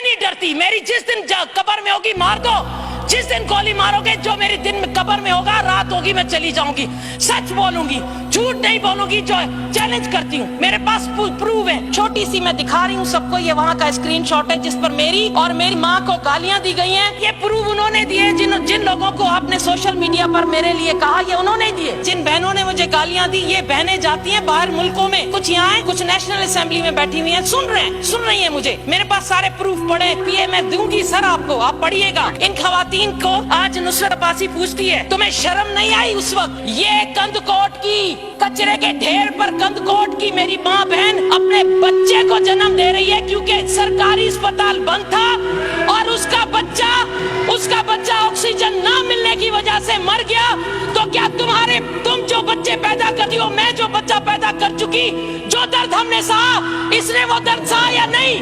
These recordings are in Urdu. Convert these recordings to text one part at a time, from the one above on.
نہیں ڈرتی. میری جس دن قبر میں ہوگی مار دو, جس دن گولی مارو گے جو میری دن میں قبر میں ہوگا, رات ہوگی میں چلی جاؤں گی. سچ بولوں گی, جھوٹ نہیں بولوں گی. جو چیلنج کرتی ہوں, میرے پاس پروف ہے. چھوٹی سی میں دکھا رہی ہوں سب کو, یہ وہاں کا اسکرین شاٹ ہے جس پر میری اور میری ماں کو گالیاں دی گئی ہیں. یہ پروف انہوں نے دیے. جن لوگوں کو آپ نے سوشل میڈیا پر میرے لیے کہا, یہ انہوں نے دیے. جن بہنوں نے مجھے گالیاں دی, یہ بہنیں جاتی ہیں باہر ملکوں میں, کچھ یہاں ہیں, کچھ نیشنل اسمبلی میں بیٹھی ہوئی ہیں, سن رہی ہیں مجھے. میرے پاس سارے پروف پڑے. پی اے میں دوں گی سر آپ کو, آپ پڑھیے گا. ان خواتین کو آج نصرت عباسی پوچھتی ہے, تمہیں شرم نہیں آئی اس وقت؟ یہ کند کوٹ کی, کچرے کے ڈھیر پر کند کوٹ کی میری ماں بہن اپنے بچے کو جنم دے رہی ہے کیونکہ سرکاری اسپتال بند تھا اور اس کا بچہ آکسیجن نہ ملنے کی وجہ سے مر گیا. تو کیا تم جو بچے پیدا کرتی ہو, میں جو بچہ پیدا کر چکی, جو درد ہم نے سہا, اس نے وہ درد سہا یا نہیں؟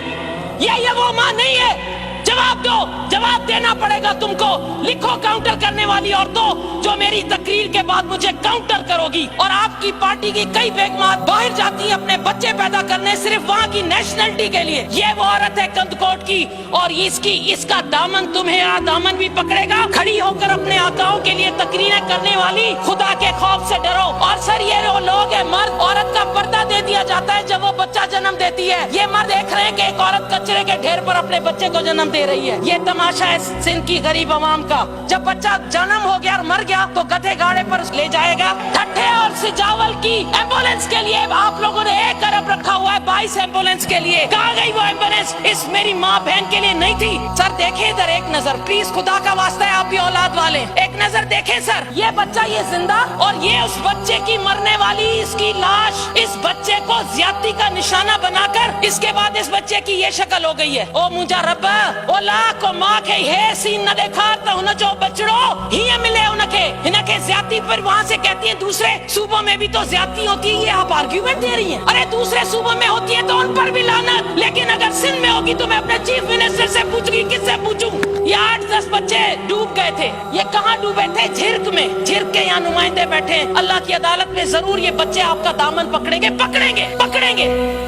یہ وہ ماں نہیں ہے. جواب دو, جواب دینا پڑے گا تم کو. لکھو کاؤنٹر کرنے والی عورتوں جو میری تقریر کے بعد مجھے کاؤنٹر کرو گی. اور آپ کی پارٹی کی کئی بیگمات باہر جاتی ہیں اپنے بچے پیدا کرنے صرف وہاں کی نیشنلٹی کے لیے. یہ وہ عورت ہے کند کوٹ کی, اور اس کا دامن تمہیں دامن بھی پکڑے گا. کھڑی ہو کر اپنے آقاؤں کے لیے تقریریں کرنے والی, خدا کے خوف سے ڈرو. اور سر یہ وہ لوگ ہیں, مرد عورت کا پردہ دے دیا جاتا ہے جب وہ بچہ جنم دیتی ہے. یہ مرد دیکھ رہے ہیں کہ ایک عورت کچرے کے ڈھیر پر اپنے بچے کو جنم دے رہی ہے. یہ تماشا ہے سندھ کی غریب عوام کا. جب بچہ جنم ہو گیا اور مر گیا تو گدھے گاڑے پر لے جائے گا. ٹھٹھے اور سجاول کی ایمبولینس کے لیے آپ لوگوں نے 1 ارب رکھا ہوا ہے, 22 ایمبولینس کے لیے. کہاں گئی وہ ایمبولینس؟ اس میری ماں بہن کے لیے نہیں تھی. سر دیکھیں ادھر ایک نظر پلیز, خدا کا واسطہ ہے, آپ بھی اولاد والے, ایک نظر دیکھیں سر. یہ بچہ یہ زندہ, اور یہ اس بچے کی مرنے والی اس کی لاش, اس بچے کو زیادتی کا نشانہ بنا کر اس کے بعد اس بچے کی یہ شکل ہو گئی ہے. او مجھا رب, او لاکھ کو ماں کے یہ سین نہ دیکھا تو انہیں جو بچڑو ہی ملے انہیں کے زیادتی پر وہاں سے کہتی ہیں دوسرے صوبوں میں بھی تو زیادتی ہوتی ہے. یہ آپ آرگیومنٹ دے رہی ہیں. ارے دوسرے صوبوں میں ہوتی ہے تو ان پر بھی لعنت, لیکن اگر سندھ میں ہوگی تو میں اپنے چیف منسٹر سے پوچھوں گی. کس سے پوچھوں؟ یہ 8-10 بچے ڈوب گئے تھے. یہ کہاں ڈوبے تھے؟ جھرک میں. جھرک کے یہاں نمائندے بیٹھے ہیں. اللہ کی عدالت میں ضرور یہ بچے آپ کا دامن پکڑیں گے.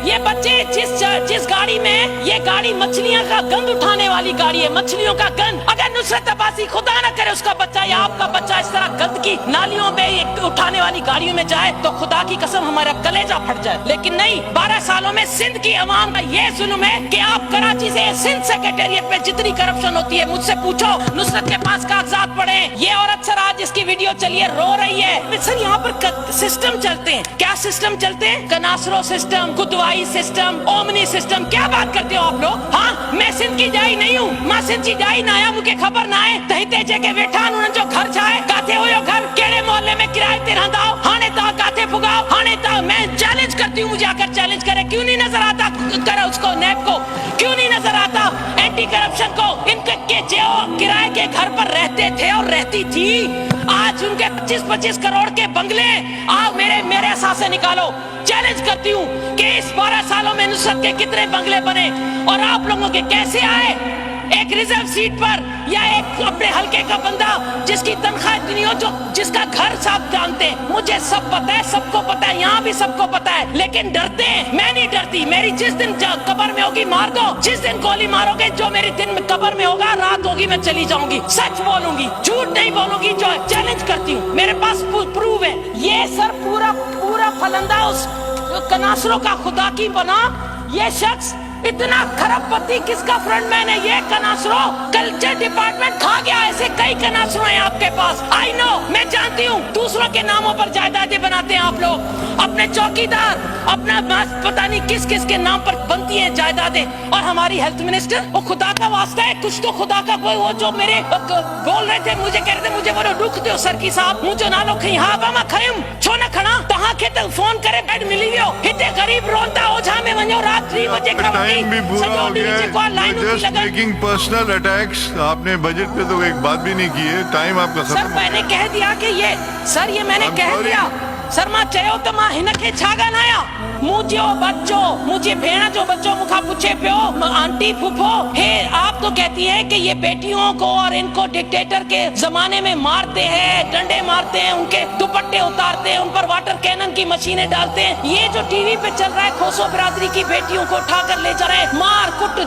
یہ بچے جس گاڑی میں, یہ گاڑی مچھلیاں کا گند اٹھانے والی گاڑی ہے, مچھلیوں کا گند. اگر نصرت عباسی خدا نہ کرے اس کا بچہ یا آپ کا بچہ اس طرح گند کی نالیوں میں اٹھانے والی گاڑیوں میں جائے تو خدا کی قسم ہمارا کلیجہ پھٹ جائے. لیکن نہیں, 12 سالوں میں سندھ کی عوام کا یہ ظلم ہے کہ آپ کراچی سے سندھ سیکریٹریٹ میں جتنی کرپشن ہوتی ہے مجھ سے پوچھو. نصرت کے پاس کاغذات پڑے. یہ عورت سر آج اس کی ویڈیو چلی ہے, رو رہی ہے. سر یہاں پر سسٹم چلتے ہیں. کیا سسٹم چلتے ہیں؟ کناسرو system, Kidwai system, omni system. کیا بات کرتے ہو آپ لوگ؟ ہاں, میں سندھ کی جائی نہیں ہوں. ماں سندھ کی جائی نہ آیا, مجھے خبر نہ ہے. تہتے جے کے بیٹھا انہوں نے جو گھر چھائے کاتے ہوئے گھر کیڑے محلے میں کرائے تے رہندا ہو. ہانے تا کاتے پھگاؤ, ہانے تا میں چیلنج کرتی ہوں, مجھے آ کر چیلنج کرے. کیوں نہیں نظر آتا کرے اس کو, نیب کو کیوں نہیں نظر آتا, اینٹی کرپشن کو؟ ان کے جو کرائے کے گھر پر رہتے تھے اور رہتی تھی, آج ان کے 25-25 کروڑ کے بنگلے آؤ میرے اثاثے نکالو. چیلنج کرتی ہوں کہ اس 12 سالوں میں نصرت کے کتنے بنگلے بنے اور آپ لوگوں کے کیسے آئے. ایک ریزرو سیٹ پر یا ایک اپنے حلقے کا بندہ جس کی تنخواہ اتنی ہو, جس کا گھر صاحب جانتے ہیں. مجھے سب پتا ہے, سب کو پتا ہے, یہاں بھی سب کو پتا ہے, لیکن ڈرتے ہیں. میں نہیں ڈرتی. میری جس دن قبر میں ہوگی مار دو, جس دن گولی مارو گے جو میری دن میں قبر میں ہوگا, رات ہوگی میں چلی جاؤں گی. سچ بولوں گی, جھوٹ نہیں بولوں گی. جو چیلنج کرتی ہوں, میرے پاس پروف ہے. یہ سر پورا پھلندہ اس کناسروں کا خدا کی بنا. یہ شخص اتنا کھرب پتی کس کا فرنٹ مین ہے؟ یہ کناسرو کلچر ڈپارٹمنٹ کھا گیا. ایسے کئی کناسرو ہیں آپ کے پاس. آئی نو, میں جانتی ہوں. دوسروں کے ناموں پر جائیدادیں بناتے ہیں آپ لوگ. اپنے چوکیدار, اپنا پتہ نہیں کس کے نام پر بنتی ہیں جائیدادیں. اور ہماری ہیلتھ منسٹر, وہ خدا کا واسطہ ہے, کچھ تو خدا کا کوئی, وہ جو میرے بول رہے تھے, مجھے کہہ رہے تھے مجھے وہ رکھ دو سر کی صاحب, مجھے نہ لو کہیں. ہاں باما کھڑیم چھو نہ کھڑا تہاں کے فون کرے بیڈ ملی ویو. ہتے غریب رونتا ہو جہاں میں ونجو رات 3 بجے کھڑا بھی بورا ہو گیا ہے. Just making personal attacks. آپ نے بجٹ پہ تو ایک بات بھی نہیں کی ہے. ٹائم آپ کا سر میں نے کہہ دیا کہ یہ میں نے کہہ دیا. سر ماں چاہو تو ماں ہن کے چھاگا نایا. مجھے بچو, مجھے بھیڑا جو بچوں مکھا پوچھے پیو آنٹی پھپھو ہے. آپ تو کہتی ہے کہ یہ بیٹیوں کو اور ان کو ڈکٹیٹر کے زمانے میں مارتے ہیں, ڈنڈے مارتے ہیں, ان کے دوپٹے اتارتے ہیں, ان پر واٹر کینن کی مشینیں ڈالتے ہیں. یہ جو ٹی وی پہ چل رہا ہے, کھوسو برادری کی بیٹیوں کو اٹھا کر لے جا رہے ہیں, مار کٹ